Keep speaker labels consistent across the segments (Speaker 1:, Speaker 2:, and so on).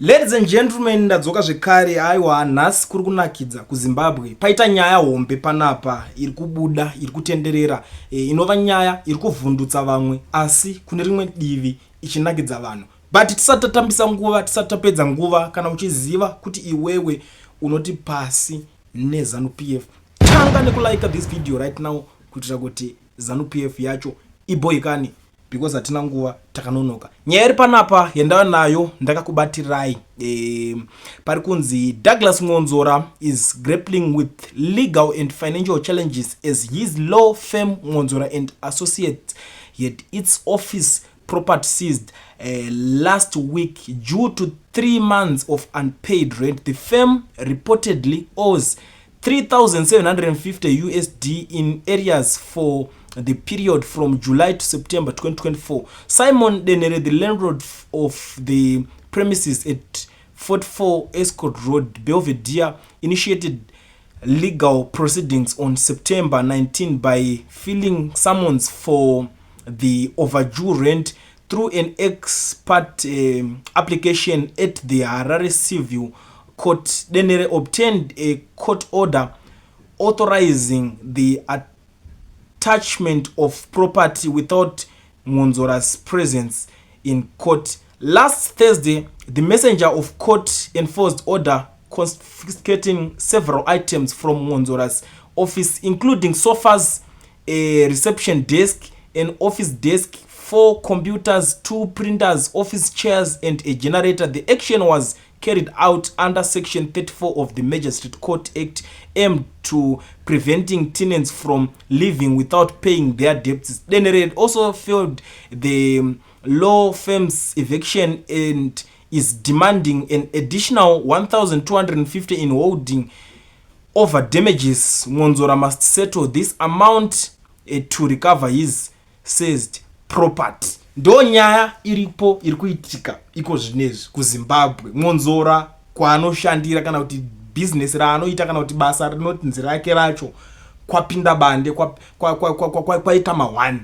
Speaker 1: Ladies and gentlemen, ndadzoka zvekare. Aiwa, nhasi kuri kunakidza kuZimbabwe. Paita nyaya hombe panapa iri kubuda, iri kutenderera, inova nyaya iri kuvhundutsa vamwe asi kune rimwe divi ichinakidza vanhu. But tisatotambisa nguva, tisatopedza nguva. Kana uchiziva kuti iwewe unoti pasi neZANU-PF, tanga nekulike this video right now kuitira kuti ZANU-PF yacho iboyikani, because hatina nguva, takanonoka. Nyaya iri panapa yendava nayo ndakakubatirai. Pari kunzi Douglas Mwonzora is grappling with legal and financial challenges as his law firm Mwonzora and Associates had its office property seized last week due to 3 months of unpaid rent. The firm reportedly owes 3,750 USD in areas for the period from July to September 2024. Simon Denere, the landlord of the premises at 44 Escort Road, Belvedere, initiated legal proceedings on September 19 by filing summons for the overdue rent through an expert application at the Muharare Civil Court. Denere obtained a court order authorizing the attachment of property without Mwonzora's presence in court. Last Thursday, the messenger of court enforced order confiscating several items from Mwonzora's office, including sofas, a reception desk, an office desk, 4 computers, 2 printers, office chairs, and a generator. The action was carried out under Section 34 of the Magistrate Court Act, aimed to preventing tenants from leaving without paying their debts. Then it also filed the law firm's eviction and is demanding an additional 1,250 in holding over damages. Mwonzora must settle this amount to recover his seized property. Ndo nyaya iripo iri kuitika iko zvinezvi kuZimbabwe. Mwonzora kwaanoshandira kana kuti business raanoita kana kuti basa rinoti nzira yake racho kwapinda bande, kwaita ma1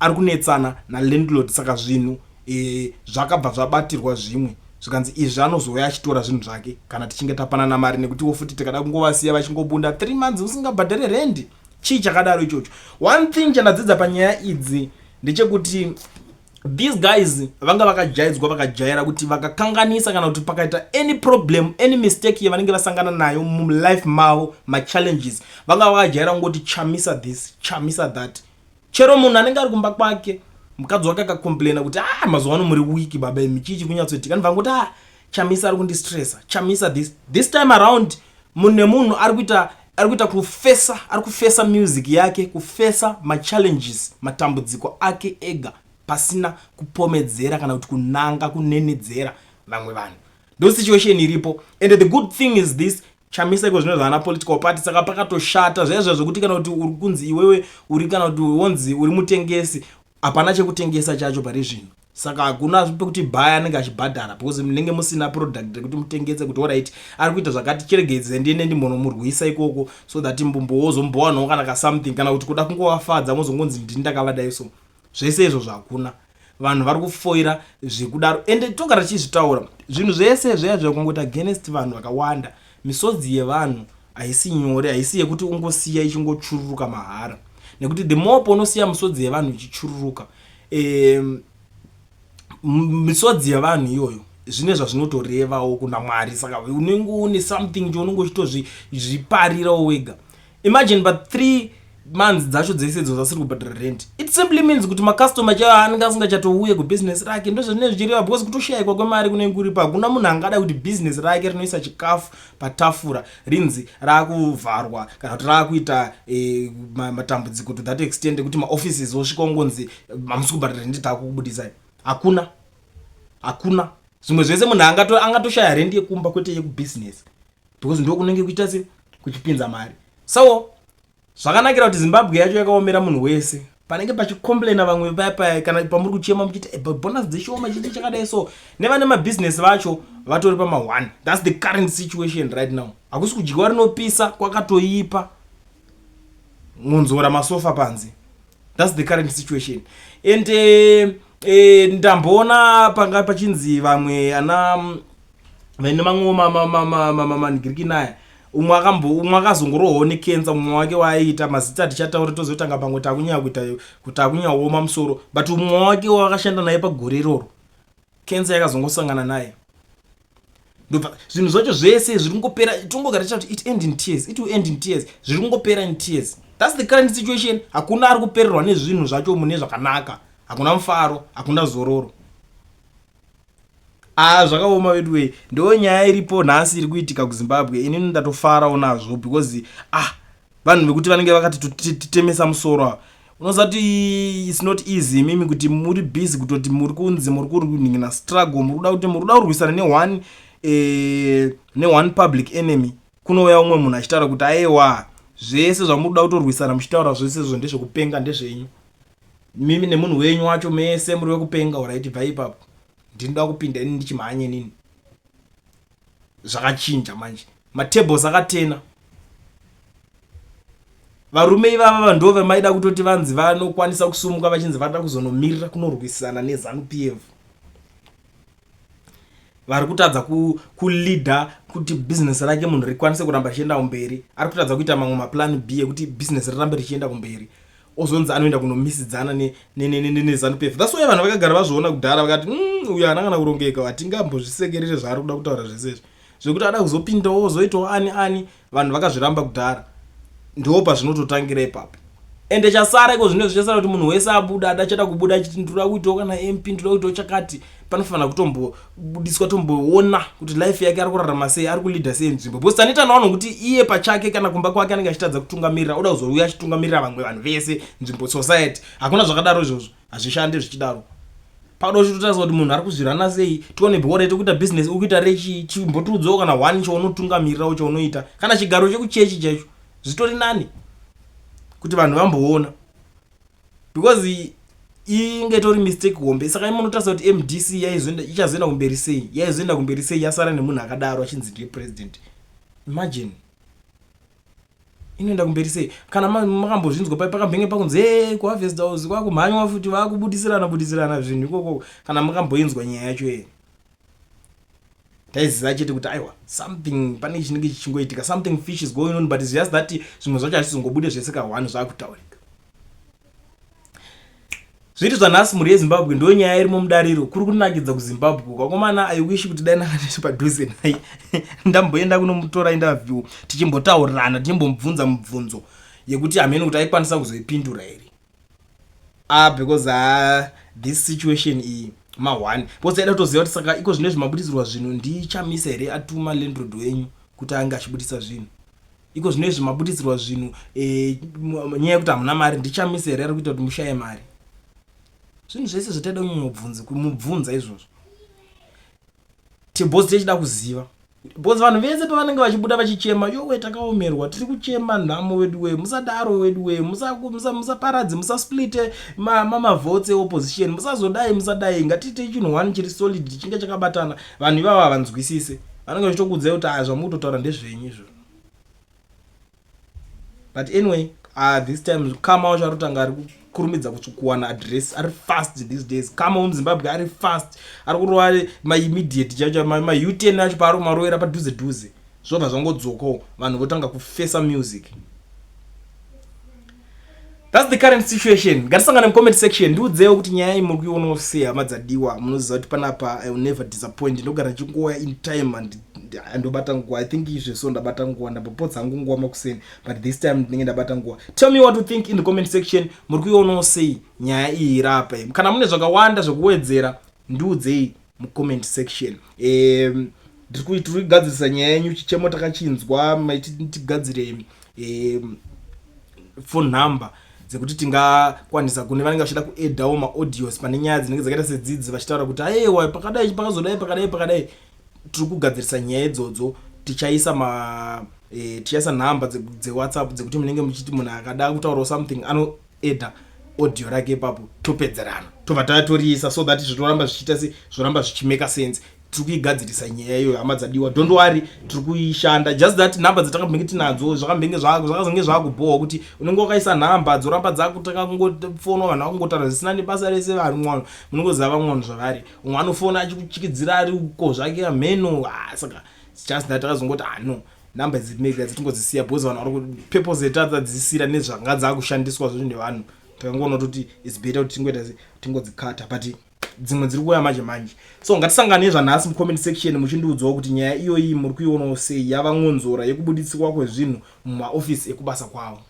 Speaker 1: ari kunetsana nalandlord. Saka zvinhu zvakabva zvabatirwa zvimwe zvikanzi izvi anozouya achitora zvinhu zvake kana tichinge tapanana mari, nekuti futi tikada kungovasiya vachingobunda 3 months usingabhadhare rent. Chii chakadaro ichocho? One thing chandadzidza panyaya idzi ndechekuti these guys vanga vakajaidzwa, vakajaira kuti vakakanganisa kana kuti pakaita any problem, any mistake yavanenge vasangana nayo mulife mavo, machallenges, vanga vakajaira kungoti chamisa this, chamisa that. Chero munhu anenge ari kumba kwake, mukadzi wake akacomplaina kuti mazuva ano muri wiki baba, michichi kunyatsoitika, ndivangoti chamisa ari kundistressa, chamisa this time around munhu nemunhu ari kuita kufesa music yake, kufesa machallenges, matambudziko ake ega pasina kupomedzera kana kuti kunanga kunenedzera vamwe vanhu. Ndo situation iripo. And the good thing is this, chamisa iko zvino zvana political party, saka pakatoshata zvezvo zvokuti kana kuti uri kunzi iwewe uri kana kuti wonzi uri mutengesi, hapana chekutengesa chacho pari zvino. Saka hakuna pekuti bhaya anenge achibhadhara, because munenge musina product yekuti mutengese kuti alright ari kuita zvakati chiregedze ndiende ndimbonomurwisa ikoko, so that mbozombowana kana ka something, kana kuti kuda kungovafadza mozongonzi ndini ndakavadai. So zvese izvo zvakuna, vanhu vari kufoira zvekudaro. Ende togara tichizvitaura zvinhu zvese zveya zvakungoti against vanhu vakawanda. Misodzi yevanhu haisi nyore, haisi yekuti ungosiya ichingochururuka mahara, nekuti the more unosiya misodzi yevanhu ichichururuka, misodzi yevanhu iyoyo zvine zvazvinotorevawo kuna Mwari. Saka unenge une something chaunenge uchitozviparirawo wega. Imagine but 3 months dzacho dzese dzo dzasiri kubhadhara rent, it simply means kuti makastoma chavo anenge asingachatouye kubusiness rake. Ndo zvinenge zvichireva, because kutoshayikwa kwemari kunenge kuripo. Hakuna munhu angada kuti business rake rinoisa chikafu patafura rinzi raakuvharwa kana kuti raakuita matambudziko to that extent kuti maoffices osvika ungonzi hamusi kubhadhara rent, taakukubudisai. Hakuna. Zvimwe zvese munhu angatoshaya rent yekumba kwete yekubusiness, because ndo kunenge kuita se kuchipinza mari. So zvakanakira kuti Zimbabwe yacho yakaomera munhu wese, panenge pachicomplaina vamwe paya kana pamuri kuchema muchiti bonus dzeshoma chiti chakadai. So nevane mabusiness vacho vatori pama1. That's the current situation right now. Hakusi kudyiwa rinopisa, kwakatoipa, Mwonzora masofa panze. That's the current situation. And ndamboona panga pachinzi vamwe ana vene mamwe manigiriki naye umwe akazongorohwo nekenza umwe wake waaita mazita tichataura tozotanga pamwe takunyanya kuita kuti akunyaoma musoro but umwe wake wakashanda naye pagore iroro kenza yakazongosangana naye ndobva zvinhu zvacho zvese zviri kungopera tongogara tichati it will end in tears zviri kungopera in tears. That's the current situation. Hakuna ari kupererwa nezvinhu zvacho mune zvakanaka, hakuna mufaro, hakuna zororo. Zvakaoma wedwe. Ndo nyaya iripo nhasi iri kuitika kuZimbabwe. Inini ndatofarawo nazvo because vanhu vekuti vanenge vakati titemesa musoro. Unozati it's not easy mimi kuti muri busy kutoti muri kunzi muri kuringira struggle muri kuda kuti muri kuda kurwisana ne one public enemy. Kunouya umwe munhu achitaura kuti aiwa zvese zvamuda kutorwisana muchitaura zvese izvo ndezvekupenga ndezvenyu. Mimi nemunhu wenyu wacho mese muri wekupenga alright bva ipapo. Ndinoda kupinda ini ndichimhanye nini. Zvakachinja manje. Matables akatena. Varume ivava ndo vemaida kutoti vanzi vanokwanisa kusumuka vachinzi vada kuzonomirira kunorwisana neZANU-PF. Vari kutadza kuleader kuti business rake munhu rikwanise kuramba richienda kumberi. Ari kutadza kuita mamwe maplan B ekuti business rirambe richienda kumberi. Ozonzi anoenda kunomisidzana neZANU-PF. That's why vanhu vakagara vazviona kudhara vakati uyu haana kana kurongeka hatingambozvisekerere zvaari kuda kutaura zvese zvekuti ada kuzopindawo zoitawo ani vanhu vakazviramba kudhara. Ndo pazvinototangira ipapo. Ende chasara iko zvino zvichasara kuti munhu wese abuda adachada kubuda achiti ndura kuitawo kana MP ndura kuitawo chakati panofanira kutombobudiswa tomboona kuti life yake ari kurarama sei ari kuleader sei nzvimbo. Because tanita naona kuti iye pachake kana kumba kwake anenge achitadza kutungamirira oda kuzouya achitungamirira vamwe vanhu vese nzvimbo society. Hakuna zvakadaro izvozvo hazvishande zvichidaro. Pado chitotariswa kuti munhu ari kuzvirana sei tione bhora kuita business ukuita rechi chimbotudzawo kana one chaunotungamirirawo chaunoita kana chigaro chekuchechi chaicho zvitori nani kuti vanhu vamboona because inge tori mistake hombe. Saka imonotarisa kuti MDC ichazoenda kumberi sei yasara nemunhu akadaro achinzi ndiye president. Imagine inoenda kumberi sei kana makambozvinzwa pakambenge pakunzi kuharvest house kwakumhanywa futi vakubudisirana zvinhu ikoko kana makamboinzwa nyaya yacho taiziva chete kuti aiwa something pane chinenge chichingoitika, something fish is going on, but it's just that zvimwe zvacho hazvizongobude zvese kahwani zvakutaurika. Zviri zvanhasi mhuri yeZimbabwe ndo nyaya irimo mudariro. Kuri kunakidza kuZimbabwe kwakomana aiwishi kuti dai nakati padhuze naye ndamboenda kunomutora interview tichimbotaurirana tichimbomubvunza mubvunzo yekuti hamene kuti aikwanisa kuzoipindura here. Because this situation iyi ma1 because aida kutoziva kuti saka iko zvine zvimabudidzirwa zvinhu ndichamisa here atuma landlord wenyu kuti anga achibudisa zvinhu. Iko zvine zvimabudidzirwa zvinhu nyaya yekuti hamuna mari ndichamisa here ari kuita kuti mushaye mari. Zvinhu zvese zvataida kumubvunza izvozvo tibhozi tichida kuziva because vanhu vese pavanenge vachibuda vachichema yowe takaomerwa tiri kuchema nhamo wedu we musadaro wedu we musaparadze musasplite mamavotes eopposition musadai ngatiite chinhu one chiri solid chinge chakabatana. Vanhu ivava havanzwisise vanenge vachitokudzai kuti zvamukutotaura ndezvenyu izvo. But anyway this time kama wacho ari kutanga ari kurumidza kuwana address ari fast these days. Kama muZimbabwe ari fast ari kurova ma-immediate chacho ma-U10 acho paari kumarowera padhuze zvobva zvangodzokawo vanhu votanga kufesa music. That's the current situation. Ngatisangane mu-comment section ndiudzewo kuti nyaya iyi muri kuiona sei hama dzadiwa. Munoziva kuti panapa I will never disappoint. Ndogara chinguva in time and ndobata nguva. I think izvo ndabata nguva ndambopodza hangu nguva makuseni but this time ndinenge ndabata nguva. Tell me what you think in the comment section. Muri kuiona sei nyaya iyi irapa. Kana mune zvakawanda zvekuwedzera ndiudzei mu-comment section. Tiri kugadzirisa nyaya yenyu chichemo takachinzwa maiti tigadzire phone number dzekuti tingakwanisa kune vanenge vachida kuedhawo maaudios pane nyaya dzinenge dzakaita sedzidzi vachitaura kuti aiwa pakadai pakazodai pakadai. Tiri kugadzirisa nyaya idzodzo tichaisa nhamba dzewhatsapp dzekuti munenge muchiti munhu akada kutaurawo something anoedha audio rake ipapo topedzerana tobva tatoriisa so that zvitoramba zvichiita zvoramba zvichimeka sense tiri kuigadzirisa nyaya iyoyo hama dzadiwa, don't worry, tiri kuishanda. Just that nhamba dzatakambenge tinadzo zvakambenge zvakazonge zvakubhowa kuti unenge wakaisa nhamba dzoramba dzakutaka kungofonwa vanhu vakungotaura zvisina nebasa rese vari mwana munongoziva vamwana zvavari, umwe anofona achikuchikidzira ari uko zvake amheno. Saka just that takazongoti no nhamba dzimega dzitongodzisiya because vanhu vari purpose dzatadzisira nezvanga dzakushandiswa zvo nevanhu, takangoona kuti it's better kuti tingodzikata, but dzimwe dziri kuuya manje manje. So ngatisangane zvanhasi mucomment section muchindiudzawo kuti nyaya iyoyi muri kuionawo sei, yava Mwonzora yekubuditswa kwezvinhu mumaofisi ekubasa kwavo.